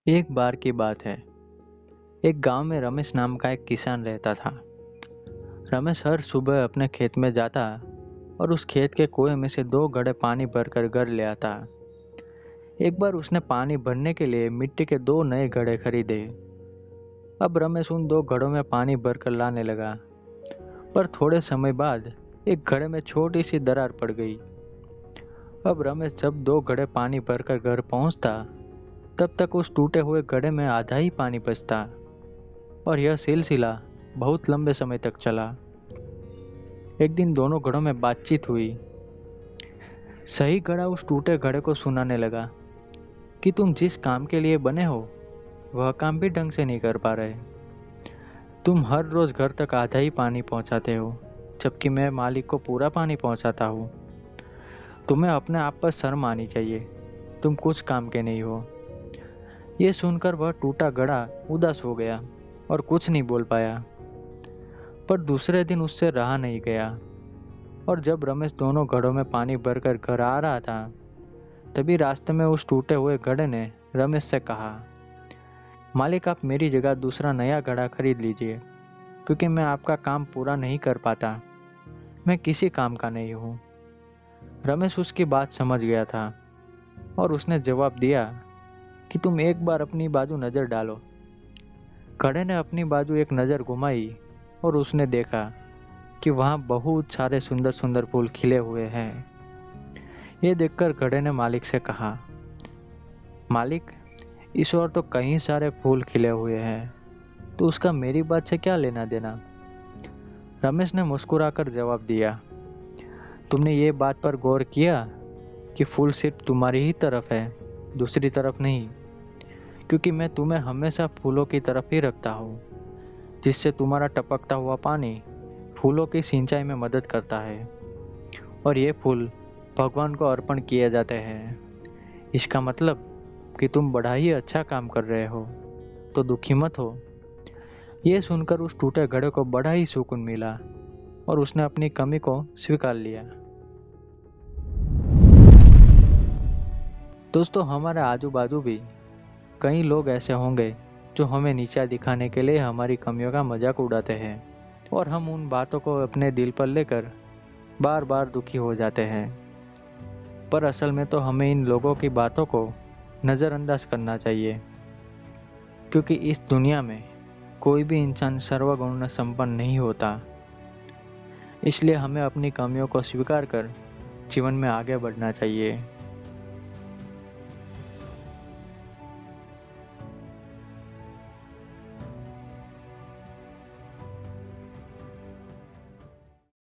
एक बार की बात है। एक गांव में रमेश नाम का एक किसान रहता था। रमेश हर सुबह अपने खेत में जाता और उस खेत के कुएं में से 2 घड़े पानी भरकर घर ले आता। एक बार उसने पानी भरने के लिए मिट्टी के 2 नए घड़े खरीदे। अब रमेश उन 2 घड़ों में पानी भरकर लाने लगा, पर थोड़े समय बाद एक घड़े में छोटी सी दरार पड़ गई। अब रमेश जब 2 घड़े पानी भरकर घर पहुंचता, तब तक उस टूटे हुए घड़े में आधा ही पानी बचता और यह सिलसिला बहुत लंबे समय तक चला। एक दिन दोनों घड़ों में बातचीत हुई। सही घड़ा उस टूटे घड़े को सुनाने लगा कि तुम जिस काम के लिए बने हो वह काम भी ढंग से नहीं कर पा रहे। तुम हर रोज घर तक आधा ही पानी पहुंचाते हो, जबकि मैं मालिक को पूरा पानी पहुंचाता हूँ। तुम्हें अपने आप पर शर्म आनी चाहिए, तुम कुछ काम के नहीं हो। ये सुनकर वह टूटा घड़ा उदास हो गया और कुछ नहीं बोल पाया। पर दूसरे दिन उससे रहा नहीं गया और जब रमेश दोनों घड़ों में पानी भरकर घर आ रहा था, तभी रास्ते में उस टूटे हुए घड़े ने रमेश से कहा, मालिक आप मेरी जगह दूसरा नया घड़ा खरीद लीजिए, क्योंकि मैं आपका काम पूरा नहीं कर पाता। मैं किसी काम का नहीं हूँ। रमेश उसकी बात समझ गया था और उसने जवाब दिया कि तुम एक बार अपनी बाजू नज़र डालो। घड़े ने अपनी बाजू एक नज़र घुमाई और उसने देखा कि वहाँ बहुत सारे सुंदर सुंदर फूल खिले हुए हैं। ये देखकर घड़े ने मालिक से कहा, मालिक इस ओर तो कई सारे फूल खिले हुए हैं, तो उसका मेरी बात से क्या लेना देना। रमेश ने मुस्कुराकर जवाब दिया, तुमने ये बात पर गौर किया कि फूल सिर्फ तुम्हारी ही तरफ है, दूसरी तरफ नहीं, क्योंकि मैं तुम्हें हमेशा फूलों की तरफ ही रखता हूँ, जिससे तुम्हारा टपकता हुआ पानी फूलों की सिंचाई में मदद करता है और ये फूल भगवान को अर्पण किए जाते हैं। इसका मतलब कि तुम बड़ा ही अच्छा काम कर रहे हो, तो दुखी मत हो। ये सुनकर उस टूटे घड़े को बड़ा ही सुकून मिला और उसने अपनी कमी को स्वीकार लिया। दोस्तों, हमारे आजू बाजू भी कई लोग ऐसे होंगे जो हमें नीचा दिखाने के लिए हमारी कमियों का मजाक उड़ाते हैं और हम उन बातों को अपने दिल पर लेकर बार बार दुखी हो जाते हैं। पर असल में तो हमें इन लोगों की बातों को नज़रअंदाज करना चाहिए, क्योंकि इस दुनिया में कोई भी इंसान सर्वगुण संपन्न नहीं होता। इसलिए हमें अपनी कमियों को स्वीकार कर जीवन में आगे बढ़ना चाहिए।